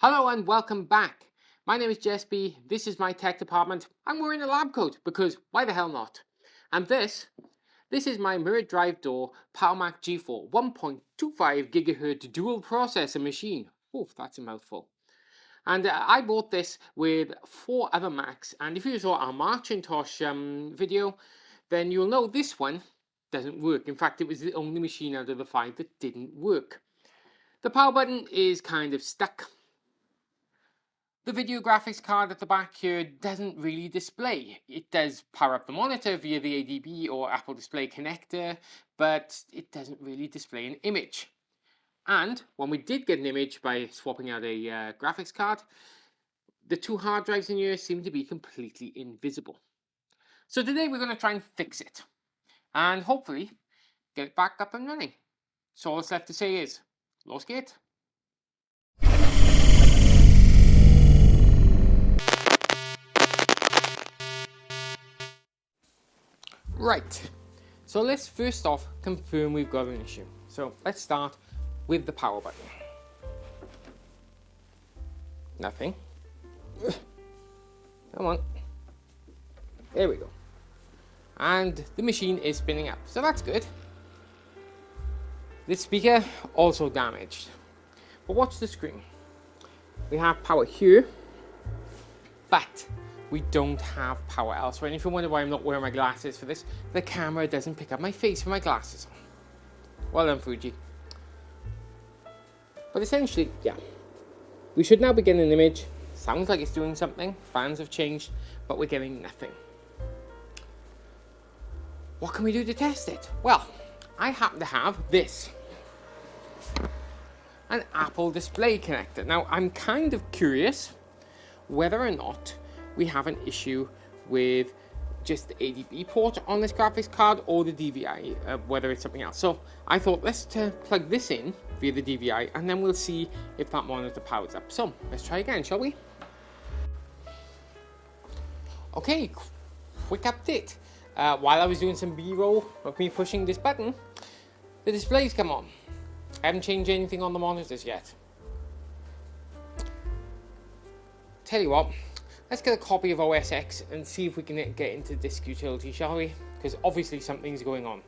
Hello and welcome back. My name is Jesby, this is my tech department. I'm wearing a lab coat because why the hell not? And this is my mirrored drive door PowerMac G4 1.25 GHz dual processor machine. Oof, that's a mouthful. And I bought this with 4 other Macs, and if you saw our Marchintosh video, then you'll know this one doesn't work. In fact, it was the only machine out of the 5 that didn't work. The power button is kind of stuck. The video graphics card at the back here doesn't really display. It does power up the monitor via the ADB or Apple Display connector, but it doesn't really display an image. And when we did get an image by swapping out a graphics card, the 2 hard drives in here seem to be completely invisible. So today we're going to try and fix it, and hopefully get it back up and running. So all that's left to say is, los geht's. Right, so let's first off confirm we've got an issue. So let's start with the power button. Nothing. Come on. There we go. And the machine is spinning up, so that's good. This speaker also damaged. But watch the screen. We have power here, but we don't have power elsewhere. And if you wonder why I'm not wearing my glasses for this, the camera doesn't pick up my face with my glasses on. Well done, Fuji. But essentially, yeah. We should now be getting an image. Sounds like it's doing something. Fans have changed, but we're getting nothing. What can we do to test it? Well, I happen to have this. An Apple Display connector. Now, I'm kind of curious whether or not we have an issue with just the ADB port on this graphics card or the DVI, whether it's something else. So I thought, let's plug this in via the DVI and then we'll see if that monitor powers up. So let's try again, shall we? Okay, quick update. While I was doing some B-roll of me pushing this button, the displays come on. I haven't changed anything on the monitors yet. Tell you what, let's get a copy of OS X and see if we can get into disk utility, shall we? Because obviously something's going on.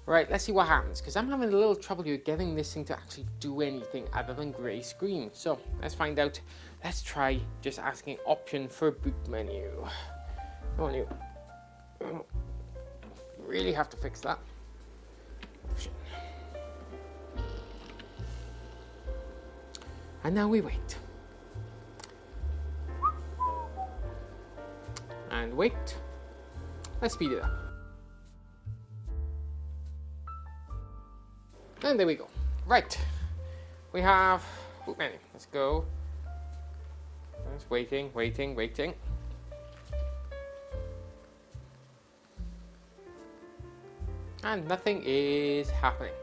Right, let's see what happens, because I'm having a little trouble here getting this thing to actually do anything other than grey screen. So let's find out. Let's try just asking option for boot menu. Come on, you. Really have to fix that. Option. And now we wait. And wait. Let's speed it up. And there we go. Right. We have boot menu. Let's go. Just waiting. And nothing is happening.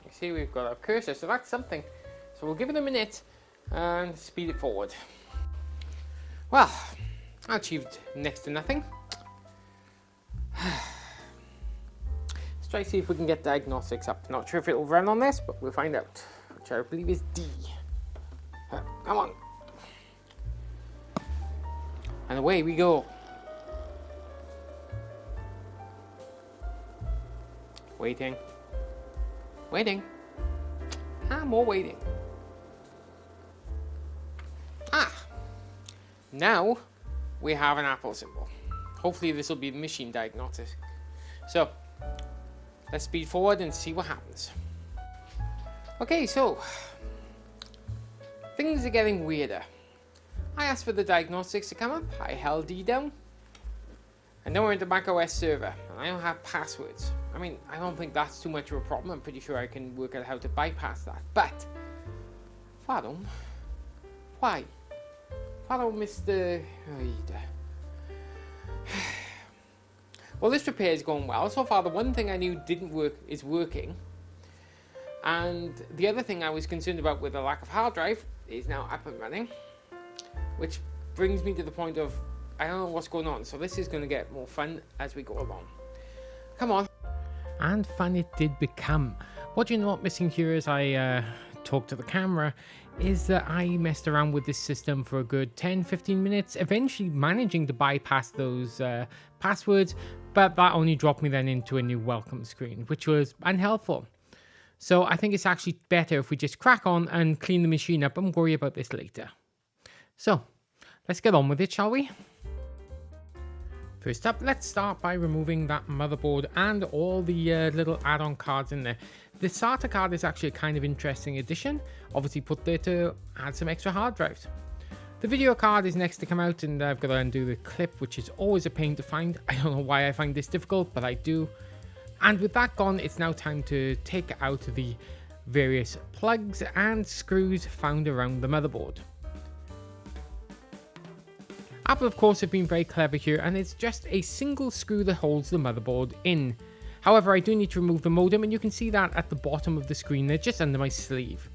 You see we've got our cursor, so that's something. So we'll give it a minute and speed it forward. Well, I achieved next to nothing. Let's try to see if we can get diagnostics up. Not sure if it'll run on this, but we'll find out. Which I believe is D. Come on. And away we go. Waiting. More waiting. Now we have an Apple symbol. Hopefully this will be the machine diagnostic. So let's speed forward and see what happens. Okay, so things are getting weirder. I asked for the diagnostics to come up. I held D down. And then we're in the macOS server. And I don't have passwords. I mean, I don't think that's too much of a problem. I'm pretty sure I can work out how to bypass that. But, pardon, why? Hello, Mr. Well, this repair is going well. So far, the one thing I knew didn't work is working. And the other thing I was concerned about with the lack of hard drive is now up and running. Which brings me to the point of, I don't know what's going on. So this is going to get more fun as we go along. Come on. And fun it did become. What you're not missing here is I talk to the camera is that I messed around with this system for a good 10-15 minutes, eventually managing to bypass those passwords, but that only dropped me then into a new welcome screen, which was unhelpful. So I think it's actually better if we just crack on and clean the machine up and worry about this later. So let's get on with it, shall we? First up, let's start by removing that motherboard and all the little add-on cards in there. The SATA card is actually a kind of interesting addition, obviously put there to add some extra hard drives. The video card is next to come out, and I've got to undo the clip, which is always a pain to find. I don't know why I find this difficult, but I do. And with that gone, it's now time to take out the various plugs and screws found around the motherboard. Apple, of course, have been very clever here, and it's just a single screw that holds the motherboard in. However, I do need to remove the modem, and you can see that at the bottom of the screen there, just under my sleeve.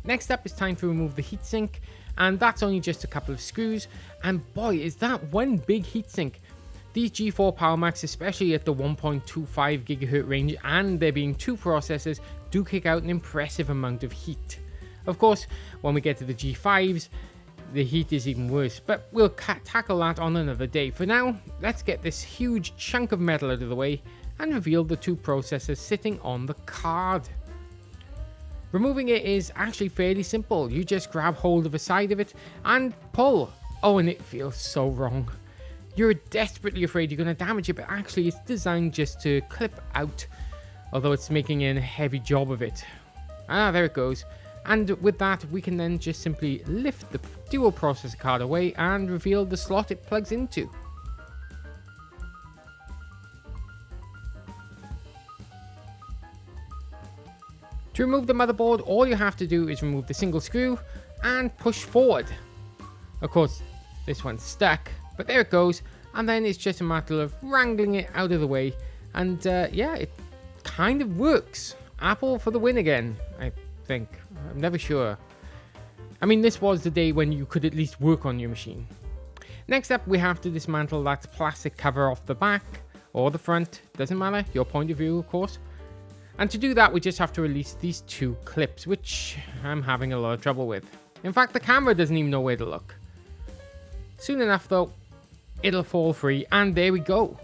Next up, it's time to remove the heatsink, and that's only just a couple of screws, and boy, is that one big heatsink. These G4 PowerMacs, especially at the 1.25 GHz range, and there being two processors, do kick out an impressive amount of heat. Of course, when we get to the G5s, the heat is even worse, but we'll tackle that on another day. For now, let's get this huge chunk of metal out of the way and reveal the two processors sitting on the card. Removing it is actually fairly simple. You just grab hold of a side of it and pull. Oh, and it feels so wrong. You're desperately afraid you're going to damage it, but actually it's designed just to clip out, although it's making a heavy job of it. Ah, there it goes. And with that, we can then just simply lift the dual processor card away and reveal the slot it plugs into. To remove the motherboard, all you have to do is remove the single screw and push forward. Of course, this one's stuck, but there it goes. And then it's just a matter of wrangling it out of the way. And yeah, it kind of works. Apple for the win again, I think. I'm never sure. I mean, this was the day when you could at least work on your machine. Next up, we have to dismantle that plastic cover off the back or the front, doesn't matter, your point of view, of course. And to do that, we just have to release these two clips, which I'm having a lot of trouble with. In fact, the camera doesn't even know where to look. Soon enough, though, it'll fall free, and there we go.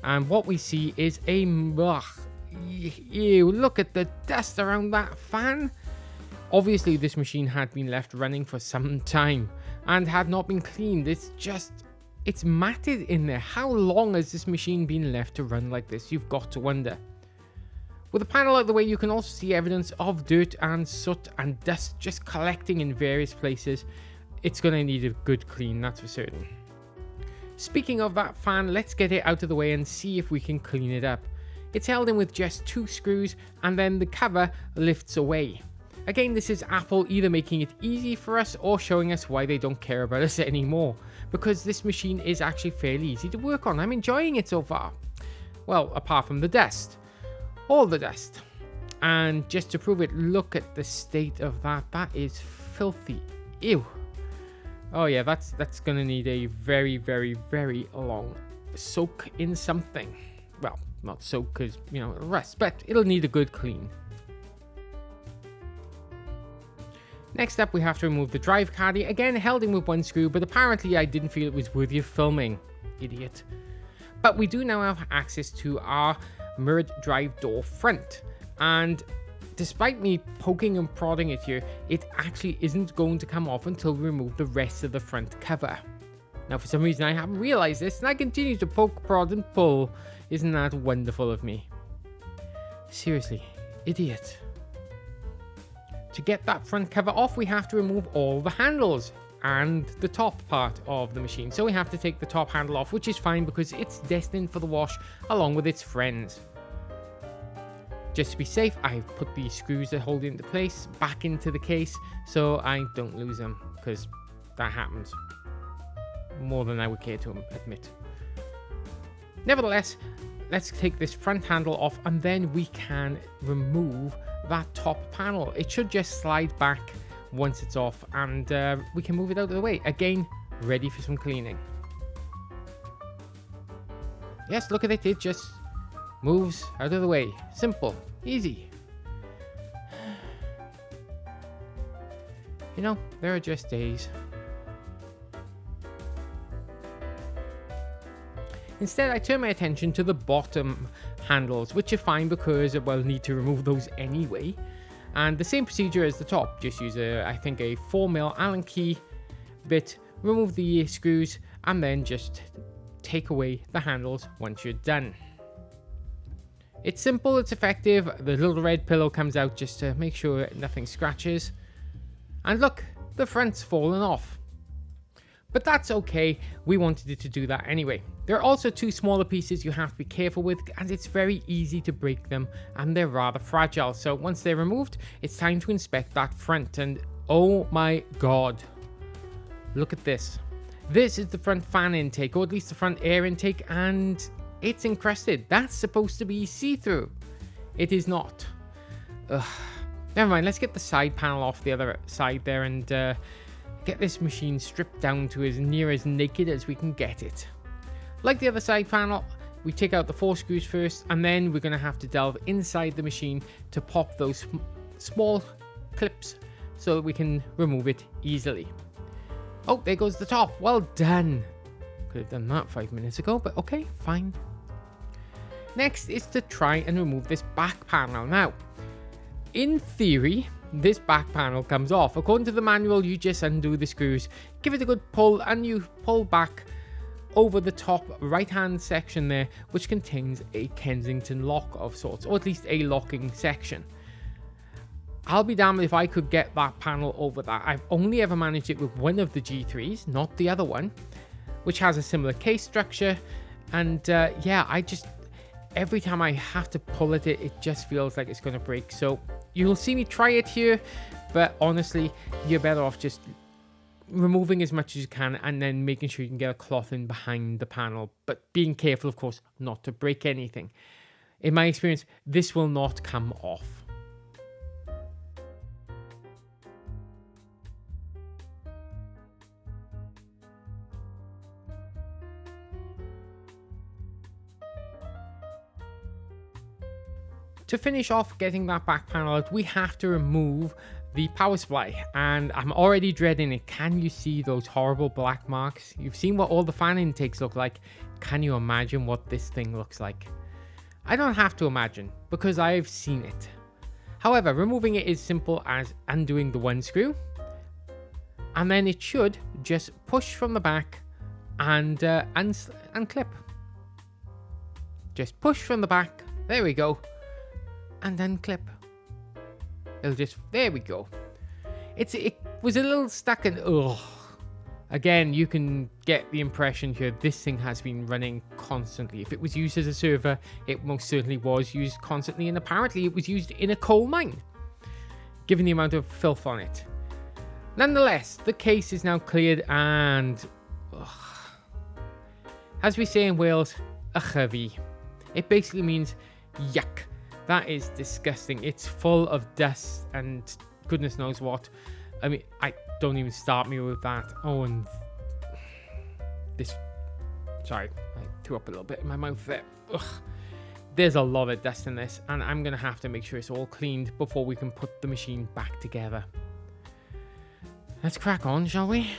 And what we see is a ew, look at the dust around that fan. Obviously, this machine had been left running for some time and had not been cleaned. It's matted in there. How long has this machine been left to run like this? You've got to wonder. With the panel out of the way, you can also see evidence of dirt and soot and dust just collecting in various places. It's going to need a good clean, that's for certain. Speaking of that fan, let's get it out of the way and see if we can clean it up. It's held in with just two screws, and then the cover lifts away. Again, this is Apple either making it easy for us or showing us why they don't care about us anymore, because this machine is actually fairly easy to work on. I'm enjoying it so far. Well, apart from the dust. All the dust. And just to prove it, look at the state of that. That is filthy. Ew. Oh yeah, that's gonna need a very, very, very long soak in something. Well, not soak because, you know, it'll rust, but it'll need a good clean. Next up, we have to remove the drive caddy, again held in with one screw, but apparently I didn't feel it was worthy of filming. Idiot. But we do now have access to our mirrored drive door front, and despite me poking and prodding it here, it actually isn't going to come off until we remove the rest of the front cover. Now, for some reason I haven't realized this, and I continue to poke, prod and pull. Isn't that wonderful of me? Seriously, idiot. To get that front cover off, we have to remove all the handles and the top part of the machine. So we have to take the top handle off, which is fine because it's destined for the wash along with its friends. Just to be safe, I've put the screws that hold it into place back into the case so I don't lose them, because that happens more than I would care to admit. Nevertheless, let's take this front handle off and then we can remove that top panel. It should just slide back once it's off, and we can move it out of the way. Again, ready for some cleaning. Yes, look at it. It just moves out of the way. Simple. Easy. You know, there are just days. Instead, I turn my attention to the bottom handles, which are fine because I'll need to remove those anyway. And the same procedure as the top, just use I think a 4mm Allen key bit, remove the screws, and then just take away the handles once you're done. It's simple, it's effective. The little red pillow comes out just to make sure nothing scratches. And look, the front's fallen off. But that's okay, we wanted it to do that anyway. There are also two smaller pieces you have to be careful with, and it's very easy to break them, and they're rather fragile. So once they're removed, it's time to inspect that front, and oh my god. Look at this. This is the front fan intake, or at least the front air intake, and it's encrusted. That's supposed to be see-through. It is not. Ugh. Never mind, let's get the side panel off the other side there and get this machine stripped down to as near as naked as we can get it. Like the other side panel, we take out the 4 screws first, and then we're going to have to delve inside the machine to pop those small clips so that we can remove it easily. Oh, there goes the top. Well done. Could have done that 5 minutes ago, but okay, fine. Next is to try and remove this back panel. Now, in theory, this back panel comes off. According to the manual, you just undo the screws, give it a good pull, and you pull back over the top right hand section there, which contains a Kensington lock of sorts, or at least a locking section. I'll be damned if I could get that panel over that. I've only ever managed it with one of the G3s, not the other one, which has a similar case structure. And yeah, every time I have to pull it, it just feels like it's going to break. So you'll see me try it here, but honestly, you're better off just removing as much as you can and then making sure you can get a cloth in behind the panel, but being careful, of course, not to break anything. In my experience, this will not come off. To finish off getting that back panel out, we have to remove the power supply, and I'm already dreading it. Can you see those horrible black marks? You've seen what all the fan intakes look like. Can you imagine what this thing looks like? I don't have to imagine, because I've seen it. However, removing it is simple as undoing the one screw, and then it should just push from the back and unclip. Just push from the back, there we go, and unclip. It'll just, there we go. It was a little stuck and ugh. Again, you can get the impression here this thing has been running constantly. If it was used as a server, it most certainly was used constantly, and apparently it was used in a coal mine, given the amount of filth on it. Nonetheless, the case is now cleared and as we say in Wales, a chyfi. It basically means yuck. That is disgusting. It's full of dust and goodness knows what. I mean, don't even start me with that. Oh, and this, sorry, I threw up a little bit in my mouth there. Ugh. There's a lot of dust in this, and I'm going to have to make sure it's all cleaned before we can put the machine back together. Let's crack on, shall we?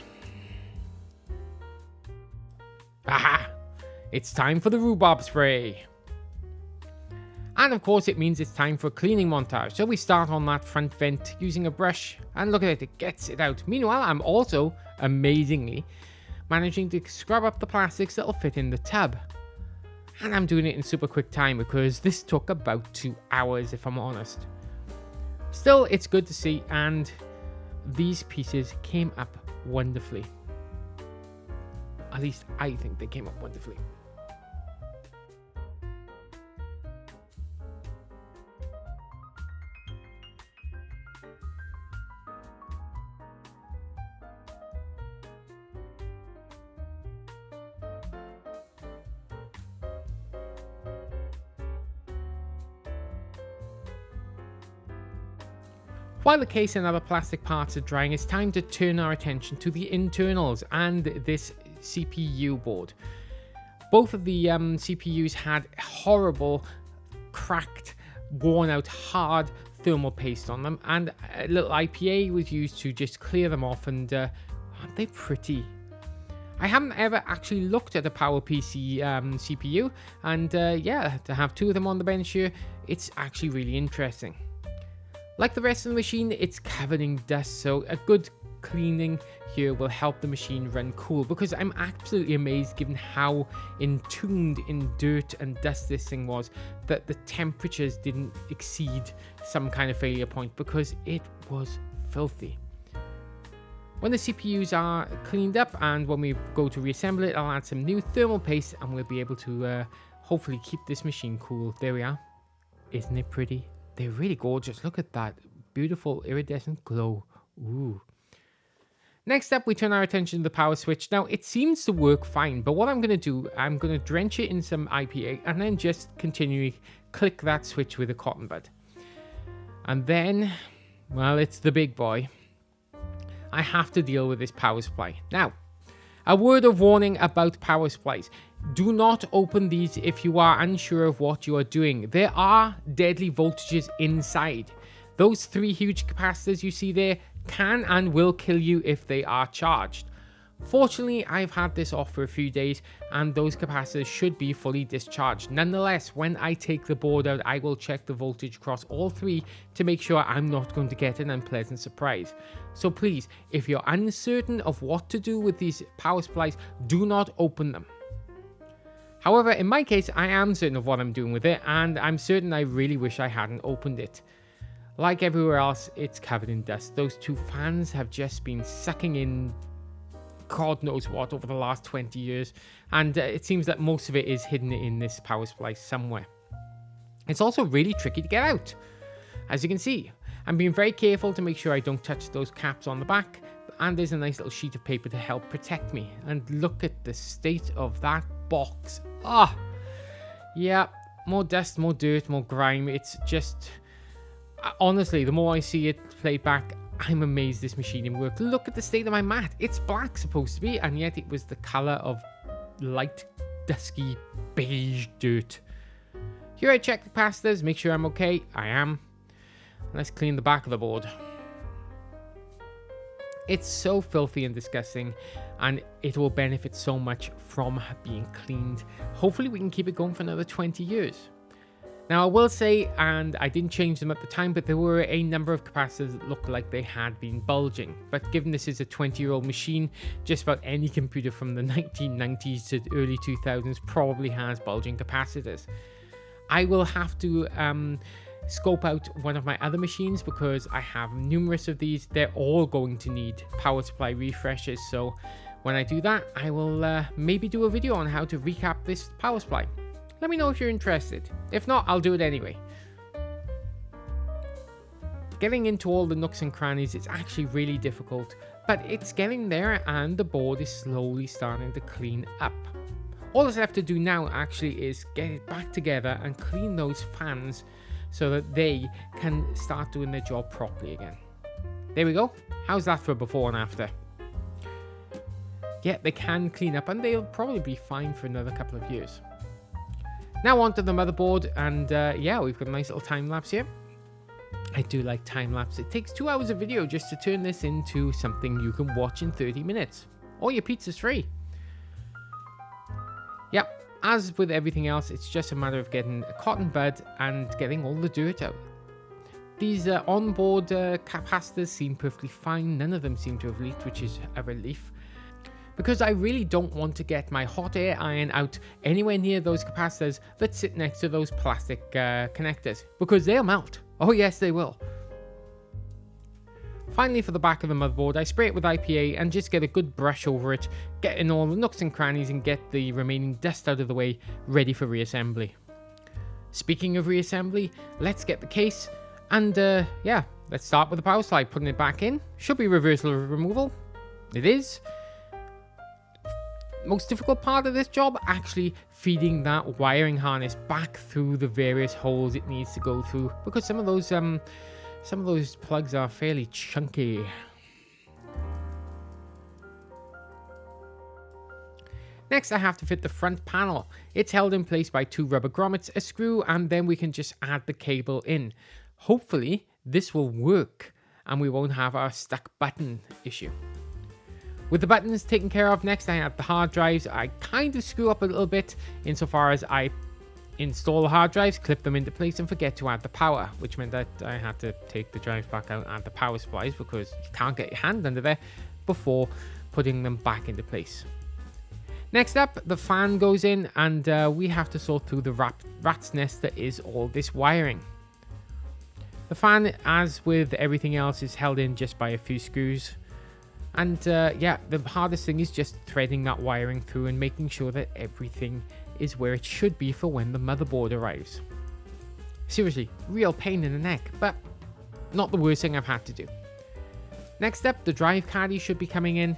Aha! It's time for the rhubarb spray. And of course it means it's time for a cleaning montage. So we start on that front vent using a brush, and look at it, it gets it out. Meanwhile, I'm also, amazingly, managing to scrub up the plastics that'll fit in the tub. And I'm doing it in super quick time because this took about 2 hours, if I'm honest. Still, it's good to see, and these pieces came up wonderfully. At least I think they came up wonderfully. While the case and other plastic parts are drying, it's time to turn our attention to the internals and this CPU board. Both of the CPUs had horrible, cracked, worn out, hard thermal paste on them, and a little IPA was used to just clear them off, and aren't they pretty? I haven't ever actually looked at a PowerPC CPU, and yeah, to have two of them on the bench here, it's actually really interesting. Like the rest of the machine, it's covered in dust, so a good cleaning here will help the machine run cool, because I'm absolutely amazed, given how entombed in dirt and dust this thing was, that the temperatures didn't exceed some kind of failure point, because it was filthy. When the CPUs are cleaned up and when we go to reassemble it, I'll add some new thermal paste and we'll be able to hopefully keep this machine cool. There we are. Isn't it pretty? They're really gorgeous. Look at that beautiful iridescent glow. Ooh. Next up, we turn our attention to the power switch. Now, it seems to work fine, but what I'm going to do, I'm going to drench it in some IPA and then just continually click that switch with a cotton bud. And then, well, it's the big boy. I have to deal with this power supply. Now, a word of warning about power supplies. Do not open these if you are unsure of what you are doing. There are deadly voltages inside. Those three huge capacitors you see there can and will kill you if they are charged. Fortunately, I've had this off for a few days and those capacitors should be fully discharged. Nonetheless, when I take the board out, I will check the voltage across all three to make sure I'm not going to get an unpleasant surprise. So please, if you're uncertain of what to do with these power supplies, do not open them. However, in my case, I am certain of what I'm doing with it, and I'm certain I really wish I hadn't opened it. Like everywhere else, it's covered in dust. Those two fans have just been sucking in God knows what over the last 20 years, and it seems that most of it is hidden in this power supply somewhere. It's also really tricky to get out. As you can see, I'm being very careful to make sure I don't touch those caps on the back, and there's a nice little sheet of paper to help protect me. And look at the state of that box. Ah, yeah, more dust, more dirt, more grime. It's just, honestly, the more I see it played back, I'm amazed this machine even worked. Look at the state of my mat. It's black supposed to be, and yet it was the color of light, dusky, beige dirt. Here I check the capacitors, make sure I'm okay. I am. Let's clean the back of the board. It's so filthy and disgusting, and it will benefit so much from being cleaned. Hopefully we can keep it going for another 20 years. Now, I will say, and I didn't change them at the time, but there were a number of capacitors that looked like they had been bulging. But given this is a 20-year-old machine, just about any computer from the 1990s to early 2000s probably has bulging capacitors. I will have to scope out one of my other machines because I have numerous of these. They're all going to need power supply refreshes. So when I do that, I will maybe do a video on how to recap this power supply. Let me know if you're interested. If not, I'll do it anyway. Getting into all the nooks and crannies is actually really difficult, but it's getting there and the board is slowly starting to clean up. All that's left to do now actually is get it back together and clean those fans so that they can start doing their job properly again. There we go. How's that for before and after? Yeah, they can clean up and they'll probably be fine for another couple of years. Now onto the motherboard, and yeah, we've got a nice little time lapse here. I do like time lapse. It takes 2 hours of video just to turn this into something you can watch in 30 minutes. Or your pizza's free. Yep, as with everything else, it's just a matter of getting a cotton bud and getting all the dirt out. These onboard capacitors seem perfectly fine. None of them seem to have leaked, which is a relief. Because I really don't want to get my hot air iron out anywhere near those capacitors that sit next to those plastic connectors, because they'll melt. Oh yes, they will. Finally, for the back of the motherboard, I spray it with IPA and just get a good brush over it, get in all the nooks and crannies and get the remaining dust out of the way, ready for reassembly. Speaking of reassembly, let's get the case, and yeah, let's start with the power supply, putting it back in. Should be reversal removal. It is. Most difficult part of this job, actually feeding that wiring harness back through the various holes it needs to go through, because some of those plugs are fairly chunky. Next, I have to fit the front panel. It's held in place by 2 rubber grommets, a screw, and then we can just add the cable in. Hopefully, this will work and we won't have our stuck button issue. With the buttons taken care of, next I have the hard drives. I kind of screw up a little bit insofar as I install the hard drives, clip them into place, and forget to add the power, which meant that I had to take the drives back out and add the power supplies because you can't get your hand under there before putting them back into place. Next up, the fan goes in, and we have to sort through the rat's nest that is all this wiring. The fan, as with everything else, is held in just by a few screws. And yeah, the hardest thing is just threading that wiring through and making sure that everything is where it should be for when the motherboard arrives. Seriously, real pain in the neck, but not the worst thing I've had to do. Next up, the drive caddy should be coming in.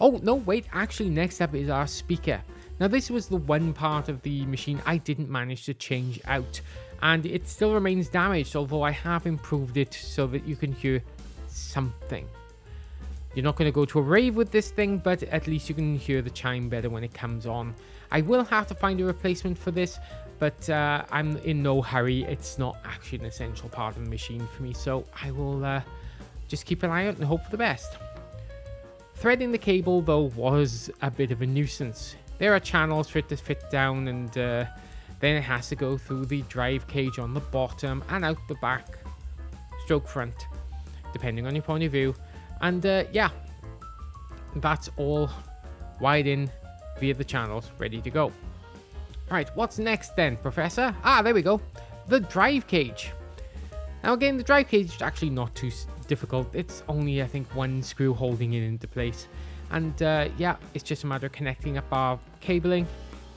Oh, no, wait, actually next up is our speaker. Now this was the one part of the machine I didn't manage to change out, and it still remains damaged, although I have improved it so that you can hear something. You're not going to go to a rave with this thing, but at least you can hear the chime better when it comes on. I will have to find a replacement for this, but I'm in no hurry. It's not actually an essential part of the machine for me, so I will just keep an eye out and hope for the best. Threading the cable, though, was a bit of a nuisance. There are channels for it to fit down, and then it has to go through the drive cage on the bottom and out the back, stroke front, depending on your point of view. And yeah, that's all wired in via the channels, ready to go. Right, what's next then, Professor? Ah, there we go. The drive cage. Now again, the drive cage is actually not too difficult. It's only, I think, one screw holding it into place. And yeah, it's just a matter of connecting up our cabling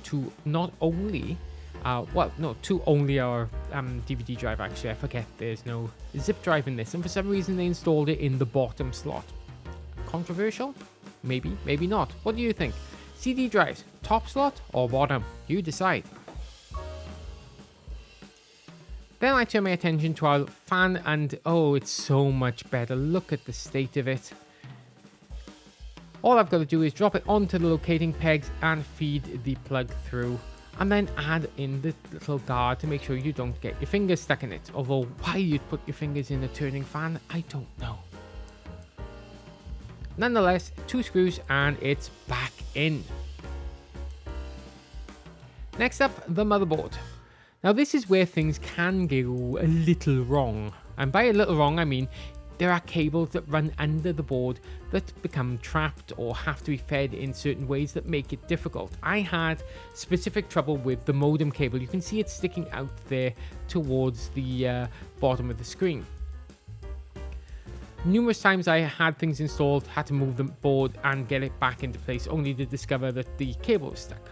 to not only to only our DVD drive. Actually, I forget there's no zip drive in this, and for some reason they installed it in the bottom slot. Controversial? Maybe, maybe not. What do you think? CD drives, top slot or bottom? You decide. Then I turn my attention to our fan, and oh, it's so much better. Look at the state of it. All I've got to do is drop it onto the locating pegs and feed the plug through, and then add in the little guard to make sure you don't get your fingers stuck in it. Although why you'd put your fingers in a turning fan, I don't know. Nonetheless, 2 screws and it's back in. Next up, the motherboard. Now this is where things can go a little wrong. And by a little wrong, I mean there are cables that run under the board that become trapped or have to be fed in certain ways that make it difficult. I had specific trouble with the modem cable. You can see it sticking out there towards the bottom of the screen. Numerous times I had things installed, had to move the board and get it back into place, only to discover that the cable was stuck.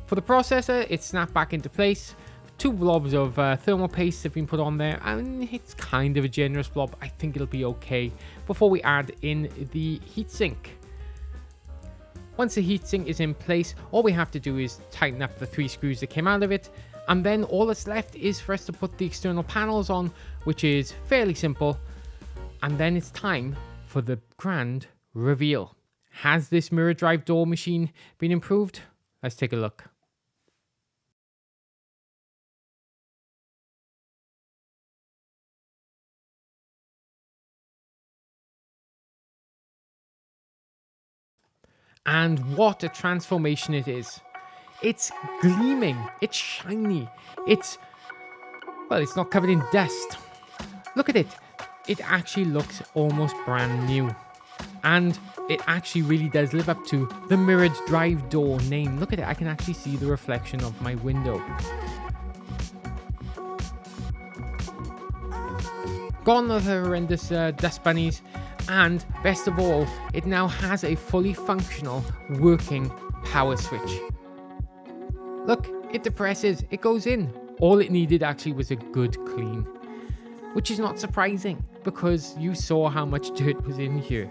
For the processor, it snapped back into place. 2 blobs of thermal paste have been put on there, and it's kind of a generous blob. I think it'll be okay before we add in the heatsink. Once the heatsink is in place, all we have to do is tighten up the 3 screws that came out of it, and then all that's left is for us to put the external panels on, which is fairly simple. And then it's time for the grand reveal. Has this mirror drive door machine been improved? Let's take a look. And what a transformation it is. It's gleaming, it's shiny, it's not covered in dust. Look at it. It actually looks almost brand new. And it actually really does live up to the mirrored drive door name. Look at it, I can actually see the reflection of my window. Gone are the horrendous dust bunnies. And best of all, it now has a fully functional, working power switch. Look, it depresses, it goes in. All it needed actually was a good clean. Which is not surprising, because you saw how much dirt was in here.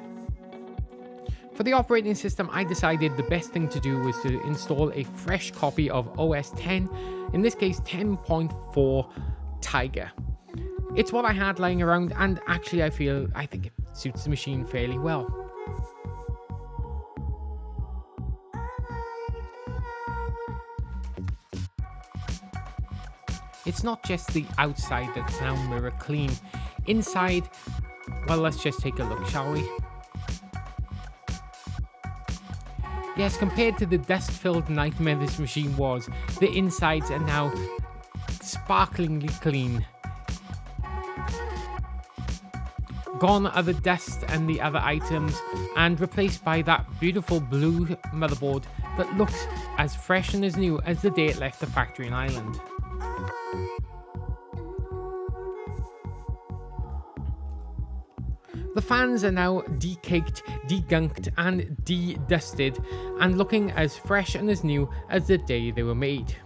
For the operating system, I decided the best thing to do was to install a fresh copy of OS 10, in this case 10.4 Tiger. It's what I had lying around, and actually I think it suits the machine fairly well. it's not just the outside that's now mirror clean. Inside, well, let's just take a look, shall we? Yes, compared to the dust-filled nightmare this machine was, the insides are now sparklingly clean. Gone are the dust and the other items, and replaced by that beautiful blue motherboard that looks as fresh and as new as the day it left the factory in Ireland. The fans are now decaked, degunked and de-dusted, and looking as fresh and as new as the day they were made.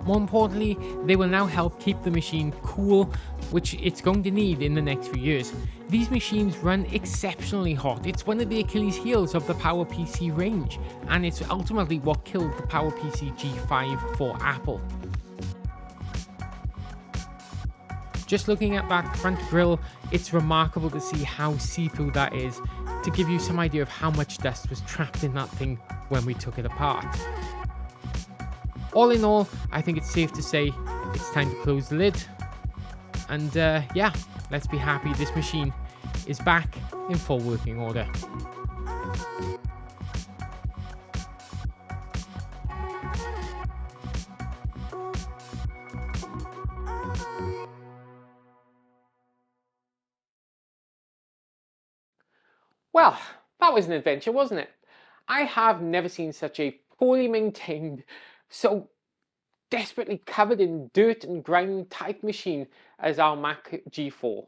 More importantly, they will now help keep the machine cool, which it's going to need in the next few years. These machines run exceptionally hot. It's one of the Achilles heels of the PowerPC range, and it's ultimately what killed the PowerPC G5 for Apple. Just looking at that front grille, it's remarkable to see how see-through that is, to give you some idea of how much dust was trapped in that thing when we took it apart. All in all, I think it's safe to say it's time to close the lid. And yeah, let's be happy this machine is back in full working order. Well, that was an adventure, wasn't it? I have never seen such a poorly maintained, so desperately covered in dirt and grime type machine as our Mac G4.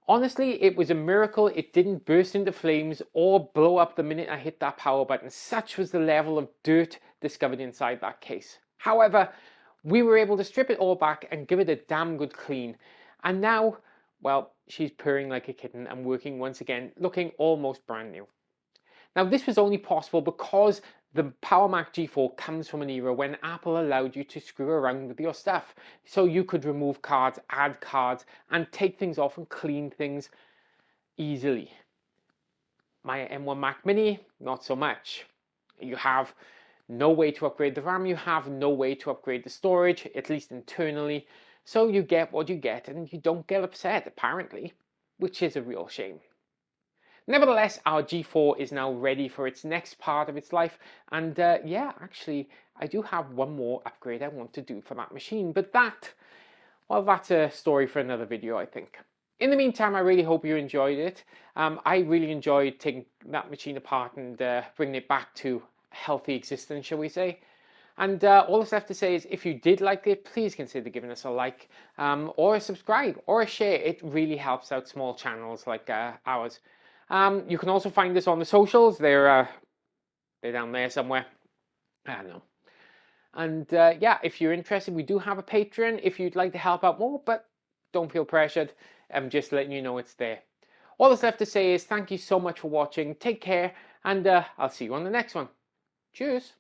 Honestly, it was a miracle it didn't burst into flames or blow up the minute I hit that power button. Such was the level of dirt discovered inside that case. However, we were able to strip it all back and give it a damn good clean. And now, well, she's purring like a kitten and working once again, looking almost brand new. Now, this was only possible because the PowerMac G4 comes from an era when Apple allowed you to screw around with your stuff. So you could remove cards, add cards, and take things off and clean things easily. My M1 Mac Mini, not so much. You have no way to upgrade the RAM, you have no way to upgrade the storage, at least internally. So you get what you get and you don't get upset, apparently, which is a real shame. Nevertheless, our G4 is now ready for its next part of its life, and yeah, actually, I do have one more upgrade I want to do for that machine, but well, that's a story for another video, I think. In the meantime, I really hope you enjoyed it. I really enjoyed taking that machine apart and bringing it back to healthy existence, shall we say. And all that's left to say is if you did like it, please consider giving us a like, or a subscribe, or a share. It really helps out small channels like ours. You can also find us on the socials. They're down there somewhere. I don't know. And yeah, if you're interested, we do have a Patreon if you'd like to help out more, but don't feel pressured. I'm just letting you know it's there. All that's left to say is thank you so much for watching. Take care, and I'll see you on the next one. Cheers.